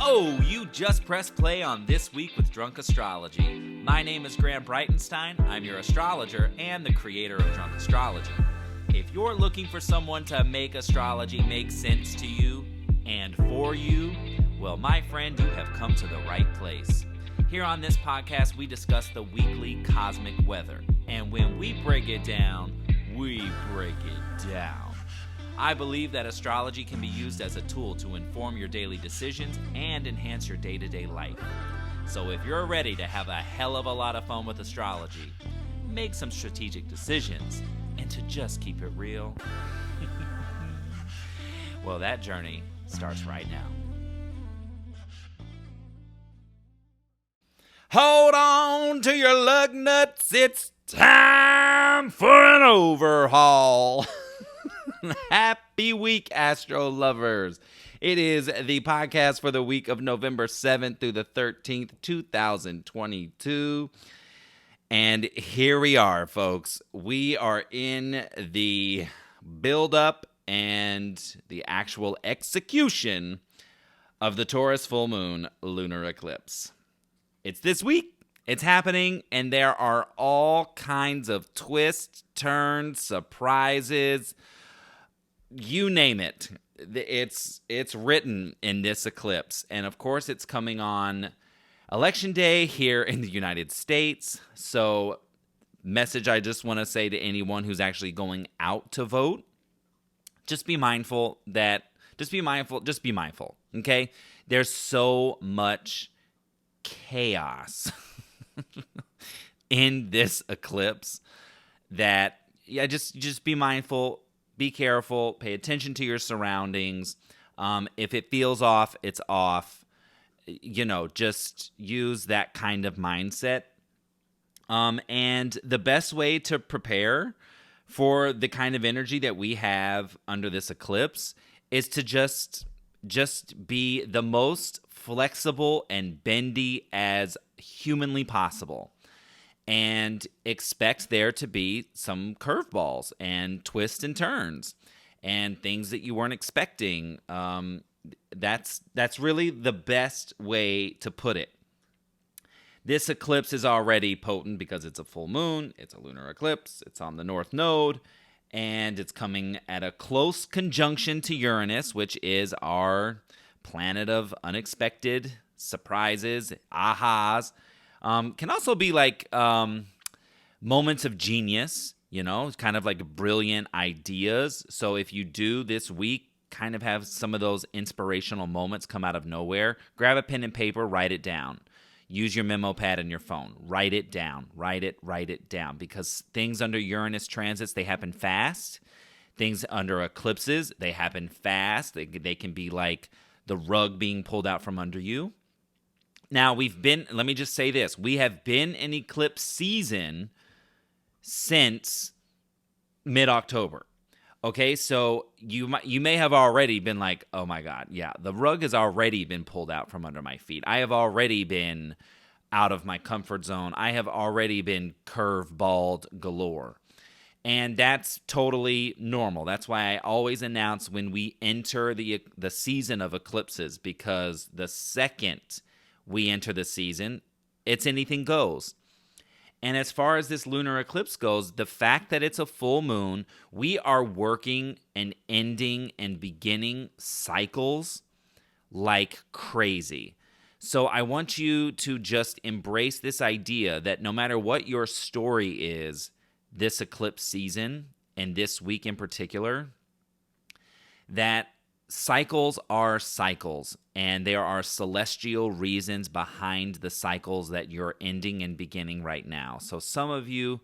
Oh, you just pressed play on This Week with Drunk Astrology. My name is Graham Breitenstein. I'm your astrologer and the creator of Drunk Astrology. If you're looking for someone to make astrology make sense to you and for you, well, my friend, you have come to the right place. Here on this podcast, we discuss the weekly cosmic weather. And when we break it down, we break it down. I believe that astrology can be used as a tool to inform your daily decisions and enhance your day-to-day life. So if you're ready to have a hell of a lot of fun with astrology, make some strategic decisions, and to just keep it real, well, that journey starts right now. Hold on to your lug nuts, it's time for an overhaul. Happy week, Astro Lovers. It is the podcast for the week of November 7th through the 13th, 2022. And here we are, folks. We are in the build-up and the actual execution of the Taurus full moon lunar eclipse. It's this week. It's happening, and there are all kinds of twists, turns, surprises. You name it. It's written in this eclipse. And of course, it's coming on Election Day here in the United States. So, message I just want to say to anyone who's actually going out to vote, just be mindful, okay? There's so much chaos in this eclipse that, yeah, just be mindful. Be careful. Pay attention to your surroundings. If it feels off, it's off. Just use that kind of mindset. And the best way to prepare for the kind of energy that we have under this eclipse is to just be the most flexible and bendy as humanly possible. And expect there to be some curveballs and twists and turns and things that you weren't expecting. That's really the best way to put it. This eclipse is already potent because it's a full moon, it's a lunar eclipse, it's on the north node, and it's coming at a close conjunction to Uranus, which is our planet of unexpected surprises, ahas. Can also be like moments of genius, kind of like brilliant ideas. So if you do this week kind of have some of those inspirational moments come out of nowhere, grab a pen and paper, write it down. Use your memo pad on your phone. Write it down. Write it down. Because things under Uranus transits, they happen fast. Things under eclipses, they happen fast. They can be like the rug being pulled out from under you. Now, let me just say this. We have been in eclipse season since mid-October. Okay, so you may have already been like, oh my God, yeah, the rug has already been pulled out from under my feet. I have already been out of my comfort zone. I have already been curveballed galore. And that's totally normal. That's why I always announce when we enter the season of eclipses, because the second we enter the season, it's anything goes. And as far as this lunar eclipse goes, the fact that it's a full moon, we are working and ending and beginning cycles like crazy. So I want you to just embrace this idea that no matter what your story is, this eclipse season, and this week in particular, that cycles are cycles, and there are celestial reasons behind the cycles that you're ending and beginning right now. So some of you,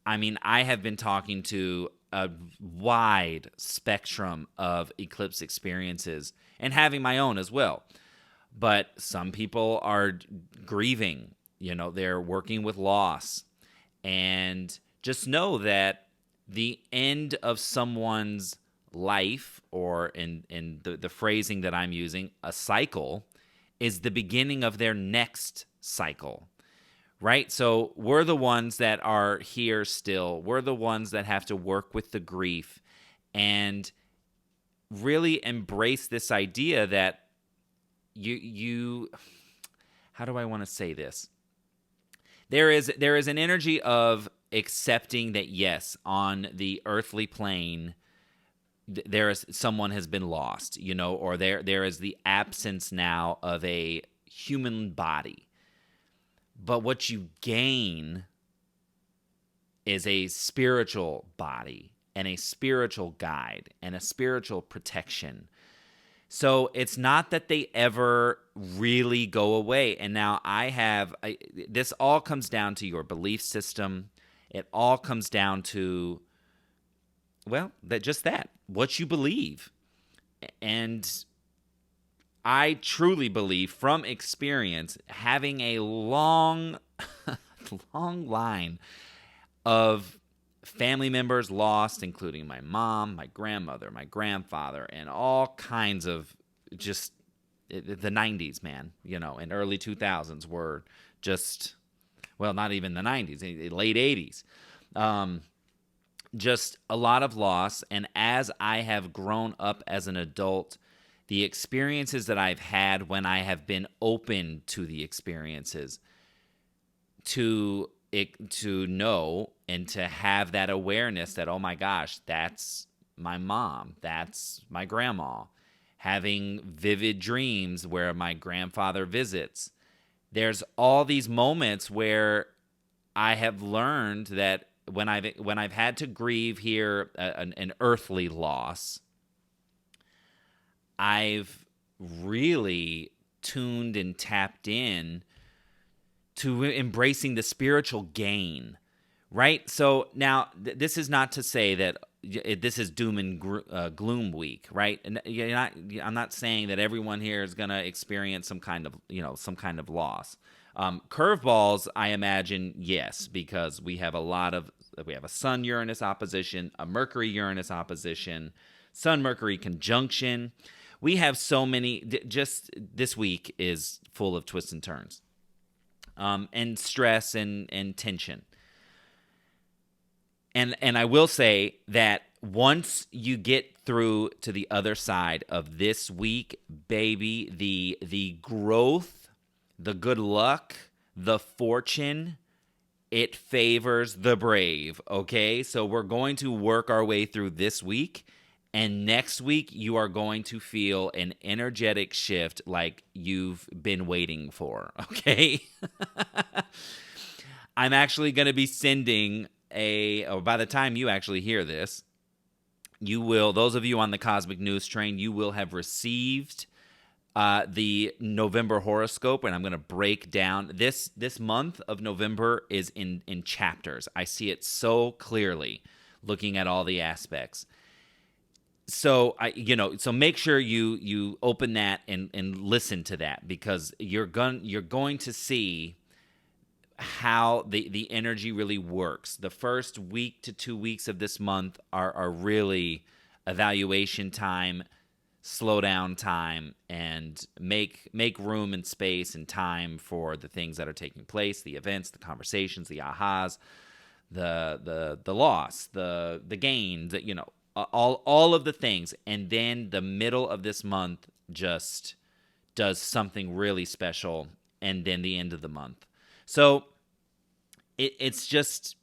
I have been talking to a wide spectrum of eclipse experiences and having my own as well. But some people are grieving, they're working with loss. And just know that the end of someone's life, or in the phrasing that I'm using, a cycle, is the beginning of their next cycle, right? So we're the ones that are here still. We're the ones that have to work with the grief and really embrace this idea that you how do I want to say this? There is an energy of accepting that, yes, on the earthly plane, someone has been lost, or there is the absence now of a human body. But what you gain is a spiritual body and a spiritual guide and a spiritual protection. So it's not that they ever really go away. And now this all comes down to your belief system. It all comes down to, well, what you believe. And I truly believe from experience, having a long, long line of family members lost, including my mom, my grandmother, my grandfather, and all kinds of just the 90s, man, and early 2000s were just, well, not even the 90s, late 80s. Just a lot of loss. And as I have grown up as an adult, the experiences that I've had when I have been open to the experiences, to know and to have that awareness that, oh my gosh, that's my mom, that's my grandma, having vivid dreams where my grandfather visits. There's all these moments where I have learned that when I've had to grieve here an earthly loss, I've really tuned and tapped in to embracing the spiritual gain, right? So now, this is not to say that this is doom and gloom week, right? And I'm not saying that everyone here is going to experience some kind of loss. Curveballs, I imagine, yes, because we have a Sun-Uranus opposition, a Mercury-Uranus opposition, Sun-Mercury conjunction. We have so many. Just this week is full of twists and turns. And stress and tension. And I will say that once you get through to the other side of this week, baby, the growth, the good luck, the fortune, it favors the brave, okay? So we're going to work our way through this week. And next week, you are going to feel an energetic shift like you've been waiting for, okay? I'm actually going to be sending by the time you actually hear this, those of you on the Cosmic News Train, you will have received the November horoscope, and I'm going to break down. This month of November is in chapters. I see it so clearly looking at all the aspects. So so make sure you open that and listen to that, because you're going to see how the energy really works. The first week to 2 weeks of this month are really evaluation time, slow down time, and make room and space and time for the things that are taking place, the events, the conversations, the ahas, the loss, the gain, all of the things. And then the middle of this month just does something really special, and then the end of the month. So it's just,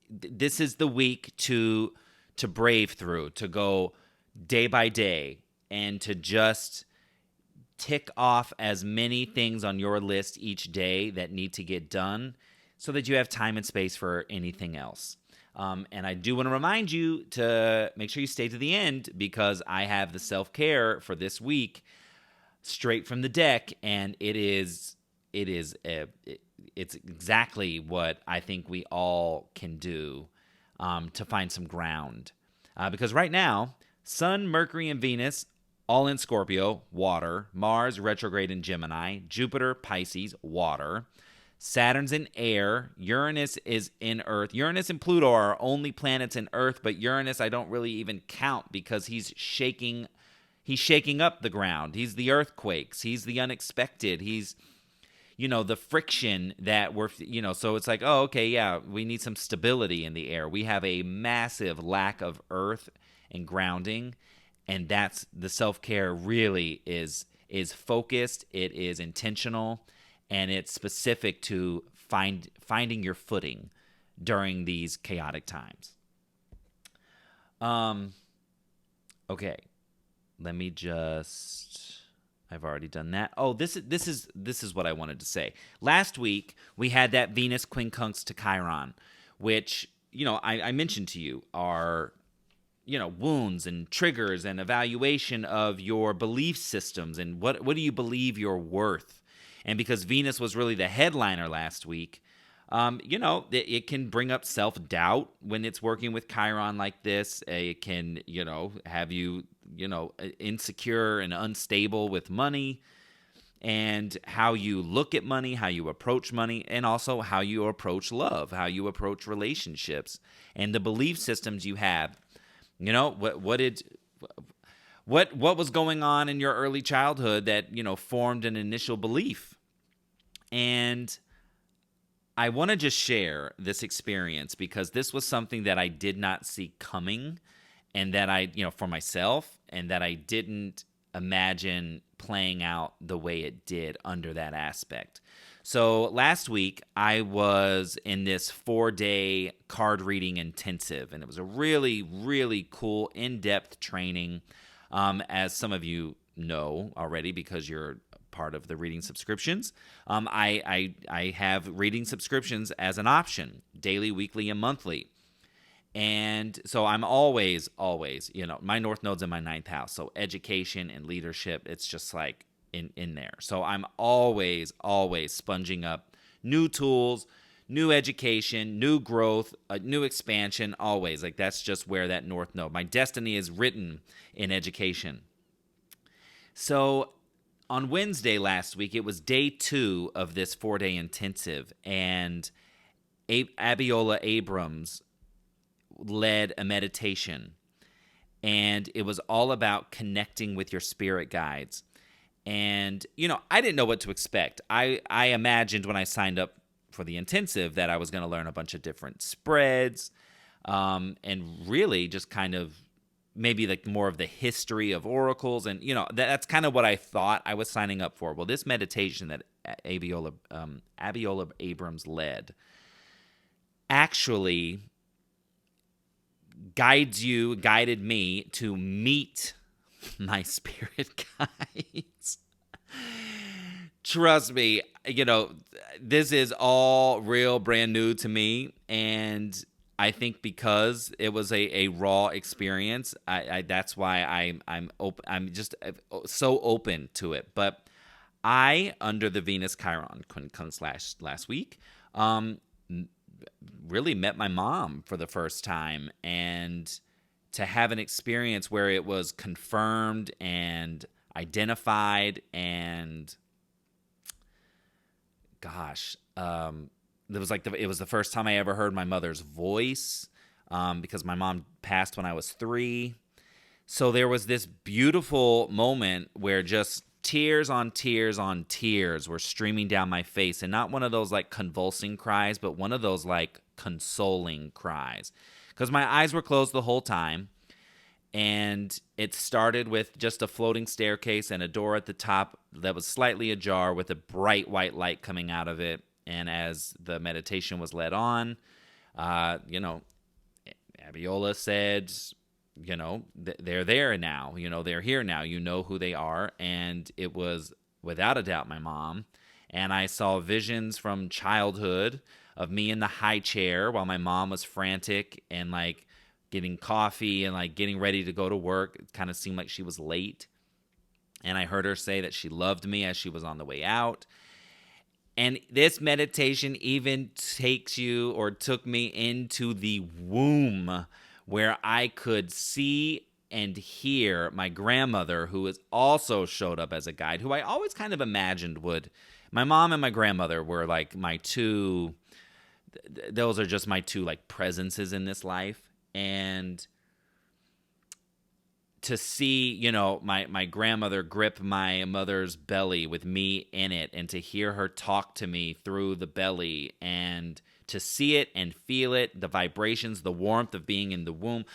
this is the week to brave through, to go day by day, and to just tick off as many things on your list each day that need to get done, so that you have time and space for anything else. And I do want to remind you to make sure you stay to the end, because I have the self-care for this week straight from the deck, and it's exactly what I think we all can do to find some ground. Because right now, Sun, Mercury, and Venus, all in Scorpio, water. Mars, retrograde in Gemini. Jupiter, Pisces, water. Saturn's in air. Uranus is in Earth. Uranus and Pluto are our only planets in Earth, but Uranus I don't really even count, because he's shaking up the ground. He's the earthquakes. He's the unexpected. He's, the friction that so it's like, oh, okay, yeah, we need some stability in the air. We have a massive lack of earth and grounding, and that's the self-care really is is focused, it is intentional, and it's specific to finding your footing during these chaotic times. Okay. Let me just I've already done that. Oh, this is what I wanted to say. Last week we had that Venus quincunx to Chiron, which, I mentioned to you are, wounds and triggers and evaluation of your belief systems and what do you believe you're worth. And because Venus was really the headliner last week, it can bring up self-doubt when it's working with Chiron like this. It can, have you, insecure and unstable with money, and how you look at money, how you approach money, and also how you approach love, how you approach relationships, and the belief systems you have. What was going on in your early childhood that, formed an initial belief. And I want to just share this experience because this was something that I did not see coming, and that I, for myself, and that I didn't imagine playing out the way it did under that aspect. So last week, I was in this 4-day card reading intensive, and it was a really, really cool, in-depth training, as some of you know already because you're part of the reading subscriptions. I have reading subscriptions as an option, daily, weekly, and monthly. And so I'm always, my North Node's in my 9th house. So education and leadership, it's just like in there. So I'm always sponging up new tools, new education, new growth, new expansion, always. Like that's just where that North Node, my destiny is written in education. So on Wednesday last week, it was day 2 of this 4-day intensive, and Abiola Abrams led a meditation, and it was all about connecting with your spirit guides. And, I didn't know what to expect. I imagined when I signed up for the intensive that I was going to learn a bunch of different spreads, and really just kind of maybe like more of the history of oracles. And, that's kind of what I thought I was signing up for. Well, this meditation that Abiola Abrams led actually guided me to meet my spirit guides. Trust me, this is all real brand new to me, and I think because it was a raw experience, I that's why I'm open. I'm just so open to it. But I, under the Venus Chiron quincunx last week, really met my mom for the first time, and to have an experience where it was confirmed and identified, and gosh, it was the first time I ever heard my mother's voice, because my mom passed when I was 3. So there was this beautiful moment where just tears on tears on tears were streaming down my face, and not one of those like convulsing cries, but one of those like consoling cries, because my eyes were closed the whole time. And it started with just a floating staircase and a door at the top that was slightly ajar with a bright white light coming out of it. And as the meditation was led on, Abiola said, they're there now. They're here now. You know who they are. And it was without a doubt my mom. And I saw visions from childhood of me in the high chair while my mom was frantic and like getting coffee and like getting ready to go to work. It kind of seemed like she was late. And I heard her say that she loved me as she was on the way out. And this meditation even took me into the womb, where I could see and hear my grandmother, who has also showed up as a guide, who I always kind of imagined would. My mom and my grandmother were like those are just my two like presences in this life. And to see, my grandmother grip my mother's belly with me in it, and to hear her talk to me through the belly, and to see it and feel it, the vibrations, the warmth of being in the womb.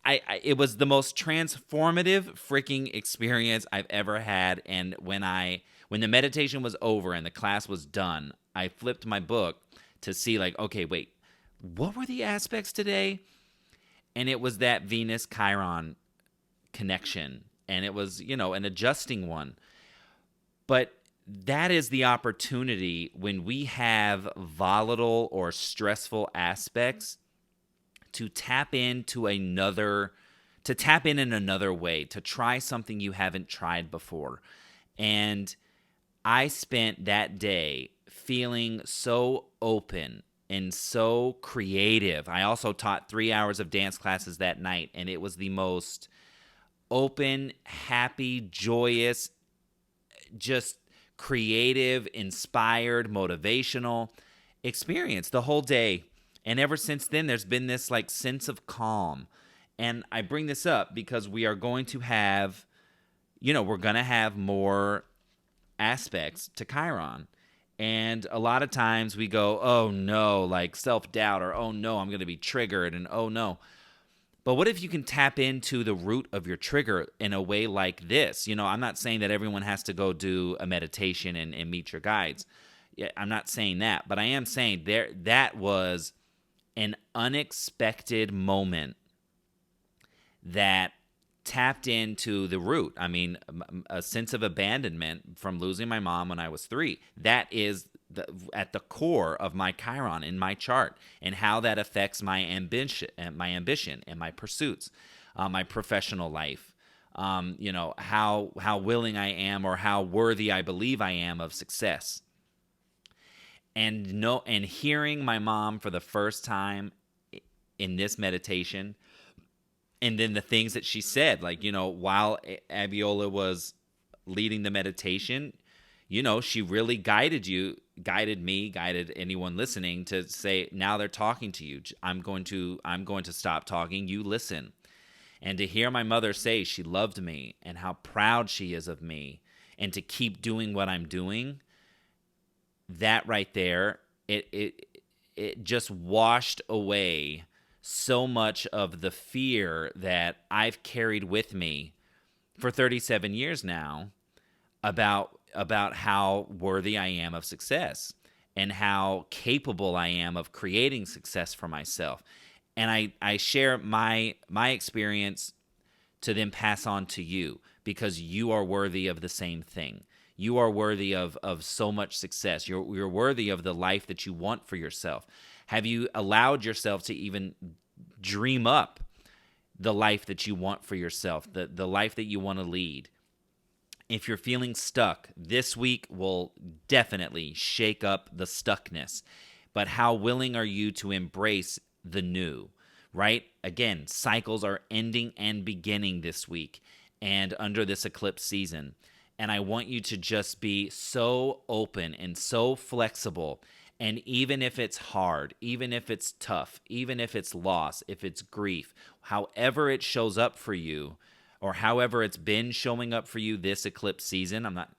it was the most transformative freaking experience I've ever had. And when the meditation was over and the class was done, I flipped my book to see, like, okay, wait, what were the aspects today? And it was that Venus Chiron connection, and it was, an adjusting one. But that is the opportunity when we have volatile or stressful aspects to tap in in another way, to try something you haven't tried before. And I spent that day feeling so open and so creative. I also taught 3 hours of dance classes that night, and it was the most open, happy, joyous, just creative, inspired, motivational experience the whole day. And ever since then, there's been this like sense of calm. And I bring this up because we are going to have, we're going to have more aspects to Chiron. And a lot of times we go, oh no, like self-doubt, or oh no, I'm going to be triggered, and oh no. But what if you can tap into the root of your trigger in a way like this? I'm not saying that everyone has to go do a meditation and meet your guides. Yeah, I'm not saying that, but I am saying that was an unexpected moment that tapped into the root. I mean, a sense of abandonment from losing my mom when I was 3. That is at the core of my Chiron in my chart, and how that affects my ambition and my pursuits, my professional life. How willing I am, or how worthy I believe I am of success. And hearing my mom for the first time in this meditation, and then the things that she said, like, while Abiola was leading the meditation, she really guided me, guided anyone listening to say, now they're talking to you. I'm going to stop talking. You listen. And to hear my mother say she loved me and how proud she is of me, and to keep doing what I'm doing, that right there, it just washed away so much of the fear that I've carried with me for 37 years now about how worthy I am of success, and how capable I am of creating success for myself. And I share my experience to then pass on to you, because you are worthy of the same thing. You are worthy of so much success. You're worthy of the life that you want for yourself. Have you allowed yourself to even dream up the life that you want for yourself, the life that you want to lead? If you're feeling stuck, this week will definitely shake up the stuckness. But how willing are you to embrace the new, right? Again, cycles are ending and beginning this week and under this eclipse season. And I want you to just be so open and so flexible. And even if it's hard, even if it's tough, even if it's loss, if it's grief, however it shows up for you, or however it's been showing up for you this eclipse season, I'm not,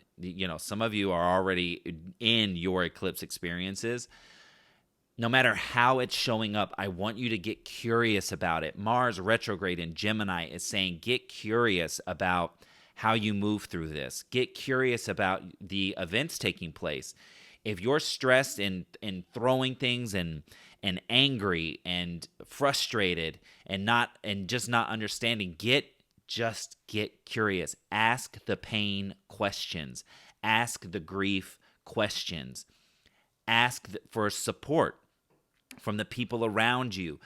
some of you are already in your eclipse experiences. No matter how it's showing up, I want you to get curious about it. Mars retrograde in Gemini is saying, get curious about how you move through this. Get curious about the events taking place. If you're stressed and throwing things and angry and frustrated and just not understanding, just get curious. Ask the pain questions. Ask the grief questions. Ask for support from the people around you.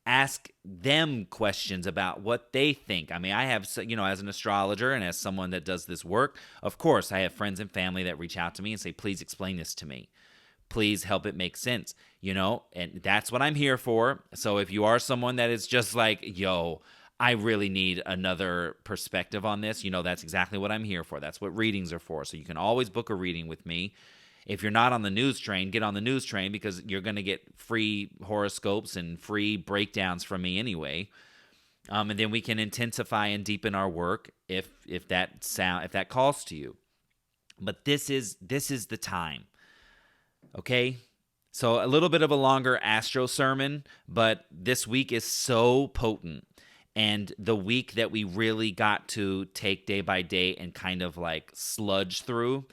Ask them questions about what they think. I mean, I have, as an astrologer and as someone that does this work, of course, I have friends and family that reach out to me and say, please explain this to me. Please help it make sense, and that's what I'm here for. So if you are someone that is just like, yo, I really need another perspective on this, that's exactly what I'm here for. That's what readings are for. So you can always book a reading with me. If you're not on the news train, get on the news train, because you're going to get free horoscopes and free breakdowns from me anyway. And then we can intensify and deepen our work if that calls to you. But this is the time. Okay? So a little bit of a longer astro sermon, but this week is so potent. and the week that we really got to take day by day and kind of like sludge through.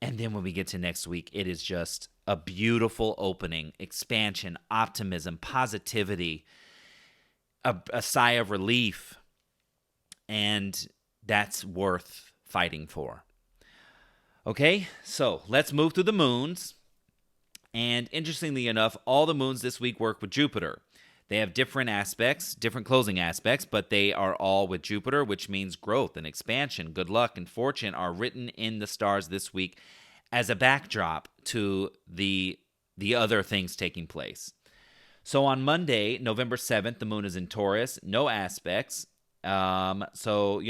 And then when we get to next week, it is just a beautiful opening, expansion, optimism, positivity, a sigh of relief. And that's worth fighting for. Okay, so let's move through the moons. And interestingly enough, all the moons this week work with Jupiter. They have different aspects, different closing aspects, but they are all with Jupiter, which means growth and expansion, good luck, and fortune are written in the stars this week as a backdrop to the other things taking place. So on Monday, November 7th, the moon is in Taurus, no aspects. So,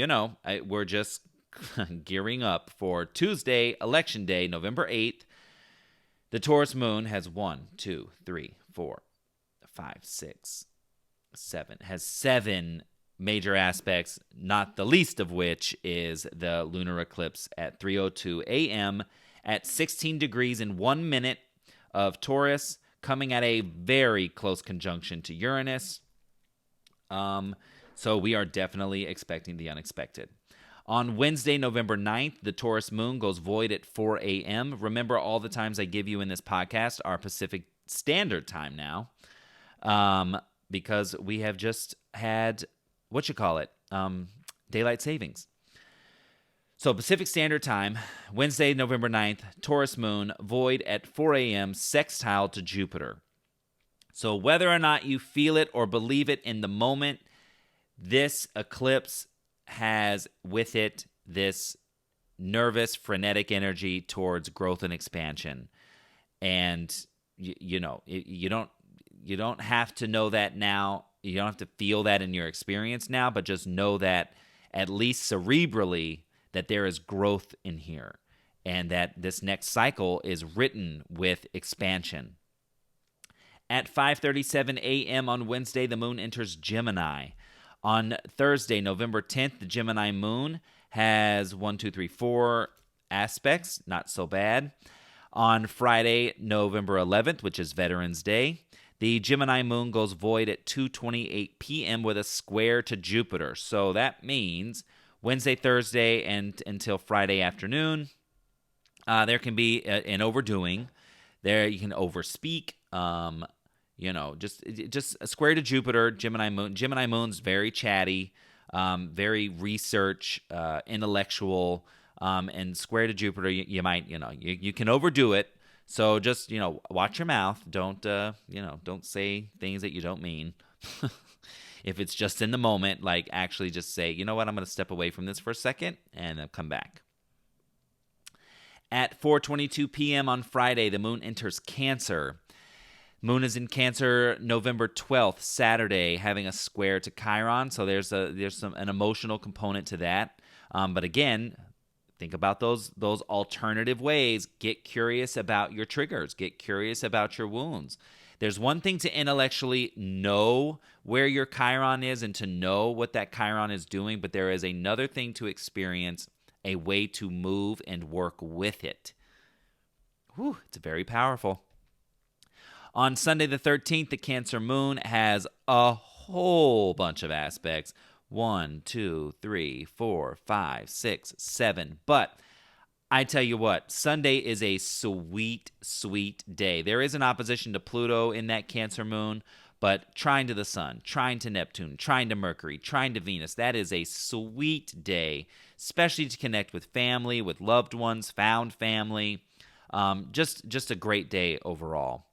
we're just gearing up for Tuesday, Election Day, November 8th. The Taurus moon has 1, 2, 3, 4, 5, 6, 7. Has 7 major aspects, not the least of which is the lunar eclipse at 3:02 a.m. at 16 degrees in 1 minute of Taurus, coming at a very close conjunction to Uranus. So we are definitely expecting the unexpected. On Wednesday, November 9th, the Taurus moon goes void at 4 a.m. Remember, all the times I give you in this podcast are Pacific Standard Time now, because we have just had, daylight savings. So Pacific Standard Time, Wednesday, November 9th, Taurus moon, void at 4 a.m., sextile to Jupiter. So whether or not you feel it or believe it in the moment, this eclipse has with it this nervous, frenetic energy towards growth and expansion. And you don't have to know that now. You don't have to feel that in your experience now, but just know that at least cerebrally that there is growth in here and that this next cycle is written with expansion. At 5:37 a.m. on Wednesday, the moon enters Gemini. On Thursday, November 10th, the Gemini moon has 4 aspects, not so bad. On Friday, November 11th, which is Veterans Day, the Gemini moon goes void at 2:28 p.m. with a square to Jupiter. So that means Wednesday, Thursday, and until Friday afternoon, there can be an overdoing. There you can overspeak. Just a square to Jupiter, Gemini moon. Gemini moon's very chatty, very research, intellectual, and square to Jupiter, you might, you can overdo it. So just, watch your mouth. Don't say things that you don't mean. If it's just in the moment, like actually just say, you know what, I'm going to step away from this for a second and then come back. At 4:22 p.m. on Friday, the moon enters Cancer. Moon is in Cancer November 12th, Saturday, having a square to Chiron. So there's an emotional component to that. But again, think about those alternative ways. Get curious about your triggers. Get curious about your wounds. There's one thing to intellectually know where your Chiron is and to know what that Chiron is doing, but there is another thing to experience, a way to move and work with it. Whew, it's very powerful. On Sunday the 13th, the Cancer moon has a whole bunch of aspects. 1, 2, 3, 4, 5, 6, 7. But I tell you what, Sunday is a sweet, sweet day. There is an opposition to Pluto in that Cancer moon, but trine to the Sun, trine to Neptune, trine to Mercury, trine to Venus, that is a sweet day, especially to connect with family, with loved ones, found family. Just a great day overall.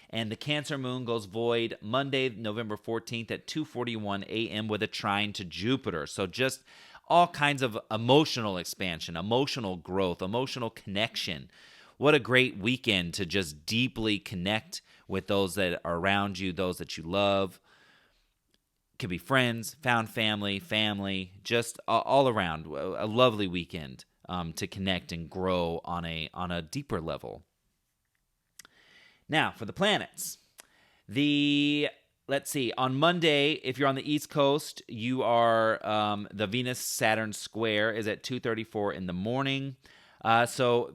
And the Cancer moon goes void Monday, November 14th at 2:41 a.m. with a trine to Jupiter. So just all kinds of emotional expansion, emotional growth, emotional connection. What a great weekend to just deeply connect with those that are around you, those that you love. Could be friends, found family, just all around. A lovely weekend to connect and grow on a deeper level. Now, for the planets. Let's see, on Monday, if you're on the East Coast, you are, the Venus-Saturn square is at 2:34 in the morning. So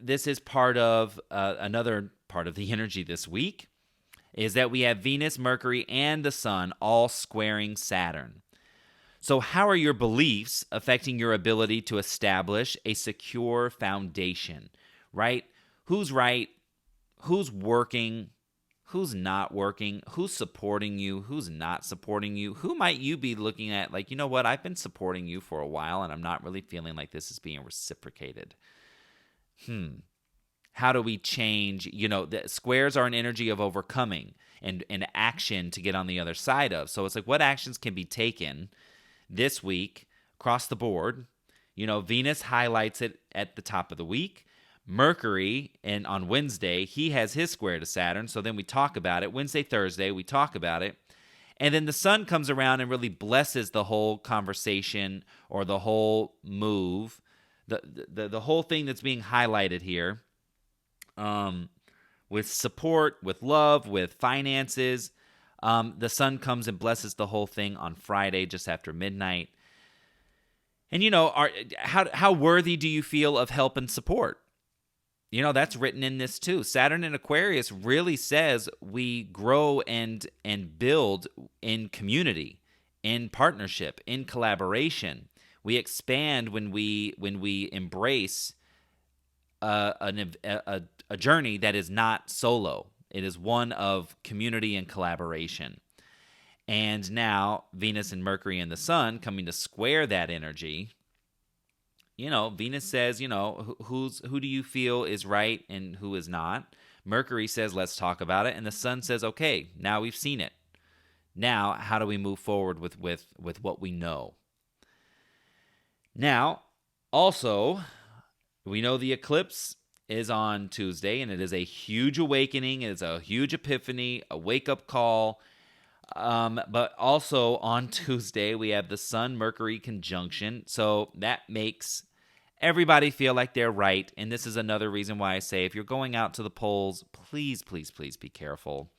this is part of, another part of the energy this week. is that we have Venus, Mercury, and the Sun all squaring Saturn. So how are your beliefs affecting your ability to establish a secure foundation, right? Who's right? Who's working? Who's not working? Who's supporting you? Who's not supporting you? Who might you be looking at like, you know what? I've been supporting you for a while and I'm not really feeling like this is being reciprocated. How do we change? The squares are an energy of overcoming and action to get on the other side of. So it's like, what actions can be taken this week across the board? Venus highlights it at the top of the week. Mercury, and on Wednesday, he has his square to Saturn. So then we talk about it. Wednesday, Thursday, we talk about it. And then the Sun comes around and really blesses the whole conversation or the whole move, the whole thing that's being highlighted here. With support, with love, with finances. The Sun comes and blesses the whole thing on Friday just after midnight. And, how worthy do you feel of help and support? That's written in this too. Saturn in Aquarius really says we grow and build in community, in partnership, in collaboration. We expand when we embrace a journey that is not solo. It is one of community and collaboration. And now Venus and Mercury and the Sun coming to square that energy. Venus says, who do you feel is right and who is not? Mercury says, let's talk about it. And the Sun says, okay, now we've seen it. Now, how do we move forward with what we know? Now, also, we know the eclipse is on Tuesday, and it is a huge awakening. It is a huge epiphany, a wake-up call. But also on Tuesday, we have the Sun-Mercury conjunction. So that makes everybody feel like they're right. And this is another reason why I say if you're going out to the polls, please, please, please be careful.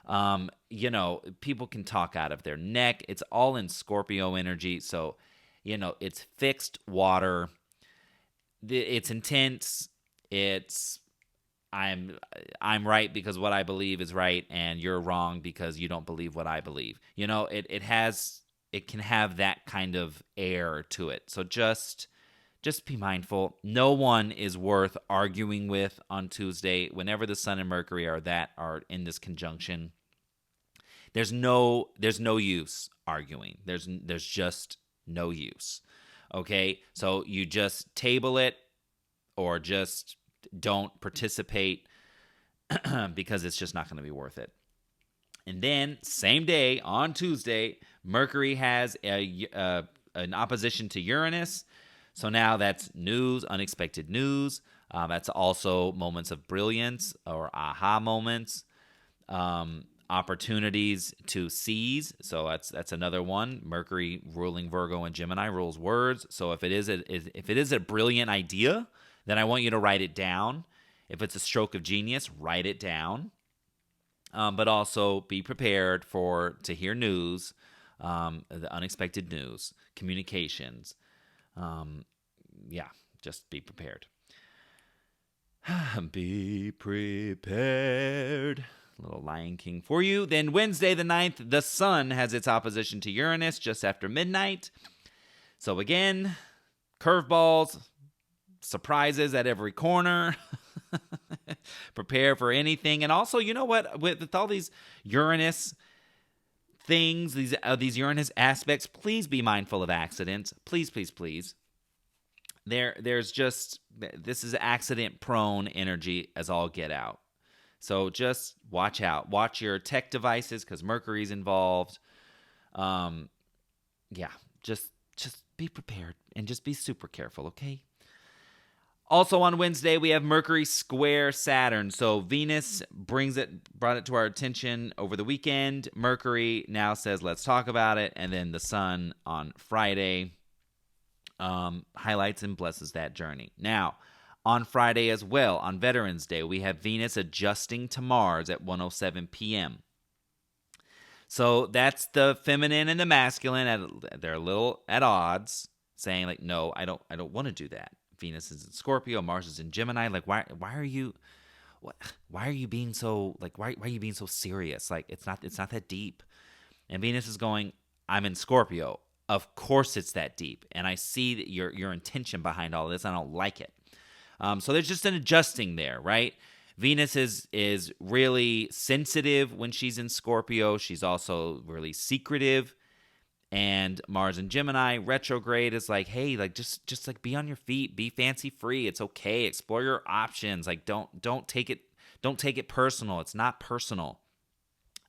People can talk out of their neck. It's all in Scorpio energy. So, it's fixed water. It's intense. It's I'm right because what I believe is right, and you're wrong because you don't believe what I believe. It can have that kind of air to it. So just be mindful. No one is worth arguing with on Tuesday. Whenever the Sun and Mercury are in this conjunction, there's no use arguing. There's just no use. Okay, so you just table it or just don't participate because it's just not going to be worth it. And then same day on Tuesday, Mercury has an opposition to Uranus. So now that's news, unexpected news. That's also moments of brilliance or aha moments. Opportunities to seize. So that's another one. Mercury ruling Virgo and Gemini rules words. So if it is a brilliant idea, then I want you to write it down. If it's a stroke of genius, write it down. But also be prepared to hear news, the unexpected news, communications. Just be prepared. Be prepared. Little Lion King for you. Then Wednesday the 9th, the Sun has its opposition to Uranus just after midnight. So again, curveballs, surprises at every corner. Prepare for anything. And also, you know what? With all these Uranus things, these Uranus aspects, please be mindful of accidents. Please, please, please. This is accident-prone energy as all get out. So just watch out. Watch your tech devices because Mercury's involved. Just be prepared and just be super careful, okay? Also on Wednesday, we have Mercury square Saturn. So Venus brought it to our attention over the weekend. Mercury now says, let's talk about it. And then the Sun on Friday highlights and blesses that journey. Now, on Friday as well, on Veterans Day, we have Venus adjusting to Mars at 1:07 p.m. So that's the feminine and the masculine. They're a little at odds, saying like, no, I don't want to do that. Venus is in Scorpio, Mars is in Gemini. Like, why are you why are you being so why are you being so serious? Like it's not that deep. And Venus is going, I'm in Scorpio. Of course it's that deep. And I see that your intention behind all this. I don't like it. So there's just an adjusting there, right? Venus is really sensitive when she's in Scorpio. She's also really secretive. And Mars in Gemini retrograde is like, hey, like just like be on your feet, be fancy free. It's okay. Explore your options. Like don't take it personal. It's not personal.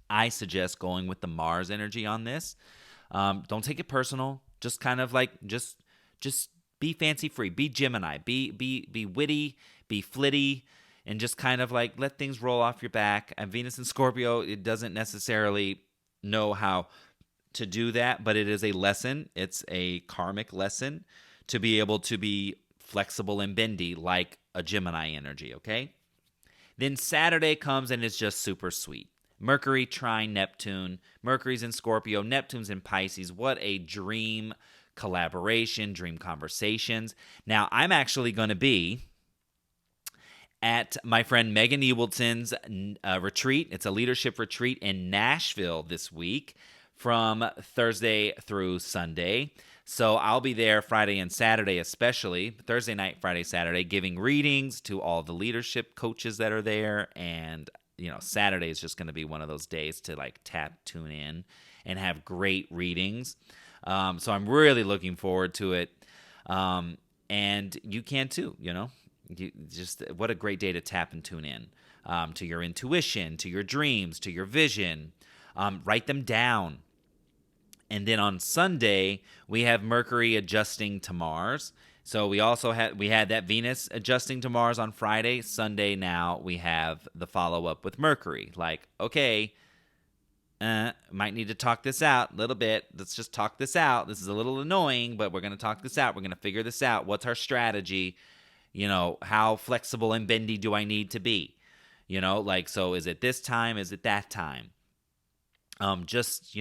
I suggest going with the Mars energy on this. Don't take it personal. Just kind of like just be fancy free. Be Gemini. Be witty. Be flitty, and just kind of like let things roll off your back. And Venus in Scorpio, it doesn't necessarily know how to do that, but it is a lesson. It's a karmic lesson to be able to be flexible and bendy like a Gemini energy. Okay. Then Saturday comes and it's just super sweet. Mercury trine Neptune. Mercury's in Scorpio. Neptune's in Pisces. What a dream collaboration, dream conversations. Now, I'm actually going to be at my friend Megan Ewelton's retreat. It's a leadership retreat in Nashville this week from Thursday through Sunday. So I'll be there Friday and Saturday, especially Thursday night, Friday, Saturday, giving readings to all the leadership coaches that are there. And Saturday is just going to be one of those days to like tune in and have great readings. So I'm really looking forward to it. And you can too, what a great day to tap and tune in to your intuition, to your dreams, to your vision. Write them down. And then on Sunday, we have Mercury adjusting to Mars. So we had that Venus adjusting to Mars on Friday. Sunday now we have the follow-up with Mercury. Like, okay, might need to talk this out a little bit. Let's just talk this out. This is a little annoying, but we're going to talk this out. We're going to figure this out. What's our strategy? How flexible and bendy do I need to be? So is it this time? Is it that time? Just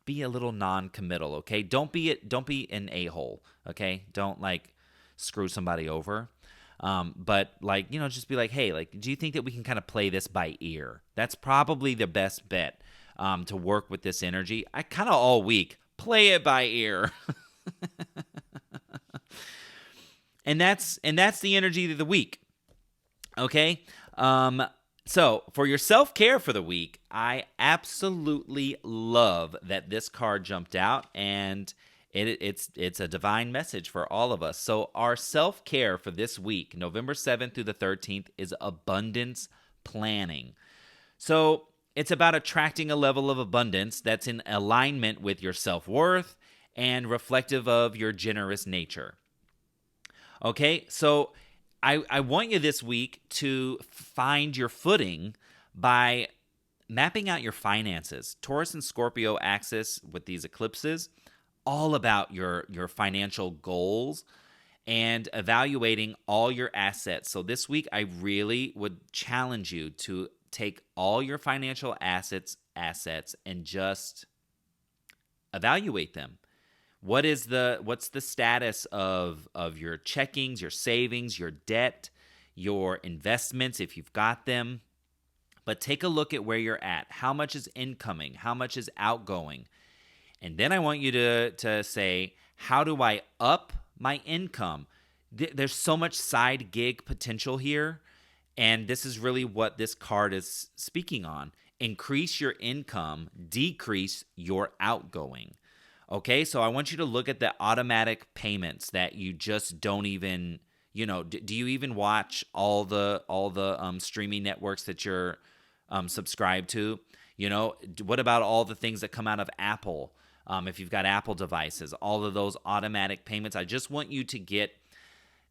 be a little non-committal, okay? Don't be an a-hole, okay? Don't like screw somebody over. But just be like, hey, do you think that we can kind of play this by ear? That's probably the best bet to work with this energy. I kind of all week play it by ear. And that's the energy of the week. Okay? So for your self-care for the week, I absolutely love that this card jumped out, and it's a divine message for all of us. So our self-care for this week, November 7th through the 13th, is abundance planning. So it's about attracting a level of abundance that's in alignment with your self-worth and reflective of your generous nature. Okay, so I want you this week to find your footing by mapping out your finances. Taurus and Scorpio axis with these eclipses, all about your financial goals and evaluating all your assets. So this week, I really would challenge you to take all your financial assets and just evaluate them. What's the status of your checkings, your savings, your debt, your investments if you've got them? But take a look at where you're at. How much is incoming? How much is outgoing? And then I want you to say, how do I up my income? There's so much side gig potential here, and this is really what this card is speaking on. Increase your income, decrease your outgoing. Okay, so I want you to look at the automatic payments that you just don't even, do you even watch all the streaming networks that you're subscribed to? What about all the things that come out of Apple? If you've got Apple devices, all of those automatic payments. I just want you to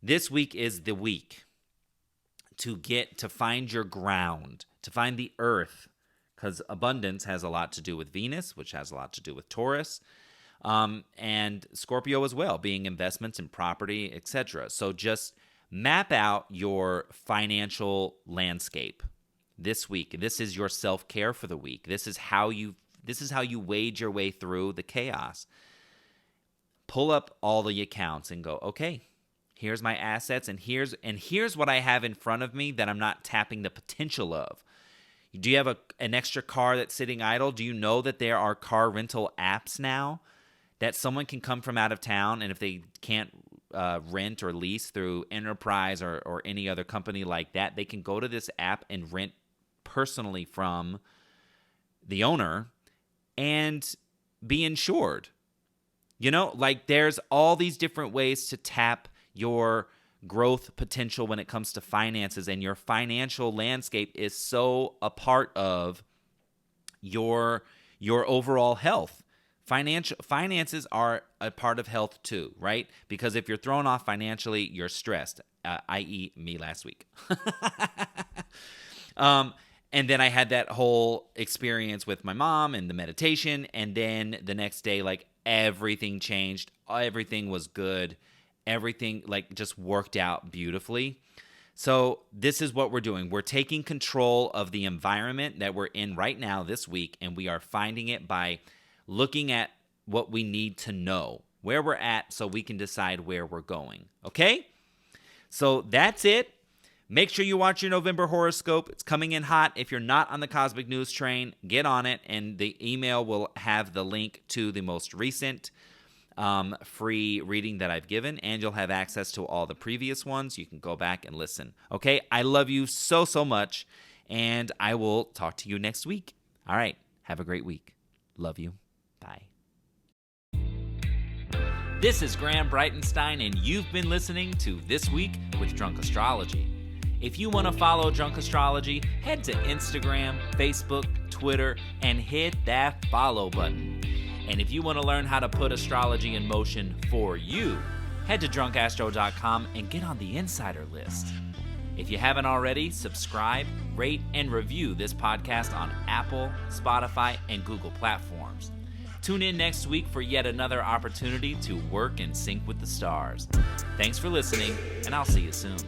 this week is the week to find your ground, to find the earth, because abundance has a lot to do with Venus, which has a lot to do with Taurus. And Scorpio as well, being investments in property, etc. So just map out your financial landscape this week. This is your self-care for the week. This is how you wade your way through the chaos. Pull up all the accounts and go, okay, Here's my assets, and here's what I have in front of me that I'm not tapping the potential of. Do you have an extra car that's sitting idle? Do you know that there are car rental apps now that someone can come from out of town, and if they can't rent or lease through Enterprise or any other company like that, they can go to this app and rent personally from the owner and be insured. Like there's all these different ways to tap your growth potential when it comes to finances, and your financial landscape is so a part of your overall health. Finances are a part of health too, right? Because if you're thrown off financially, you're stressed, i.e. me last week. And then I had that whole experience with my mom and the meditation, and then the next day, like, everything changed. Everything was good. Everything, like, just worked out beautifully. So this is what we're doing. We're taking control of the environment that we're in right now this week, and we are finding it by looking at what we need to know, where we're at, so we can decide where we're going. Okay? So that's it. Make sure you watch your November horoscope. It's coming in hot. If you're not on the Cosmic News train, get on it, and the email will have the link to the most recent free reading that I've given, and you'll have access to all the previous ones. You can go back and listen. Okay? I love you so, so much, and I will talk to you next week. All right. Have a great week. Love you. Bye. This is Graham Breitenstein, and you've been listening to This Week with Drunk Astrology. If you want to follow Drunk Astrology, head to Instagram, Facebook, Twitter, and hit that follow button. And if you want to learn how to put astrology in motion for you, head to drunkastro.com and get on the insider list. If you haven't already, subscribe, rate, and review this podcast on Apple, Spotify, and Google platforms. Tune in next week for yet another opportunity to work in sync with the stars. Thanks for listening, and I'll see you soon.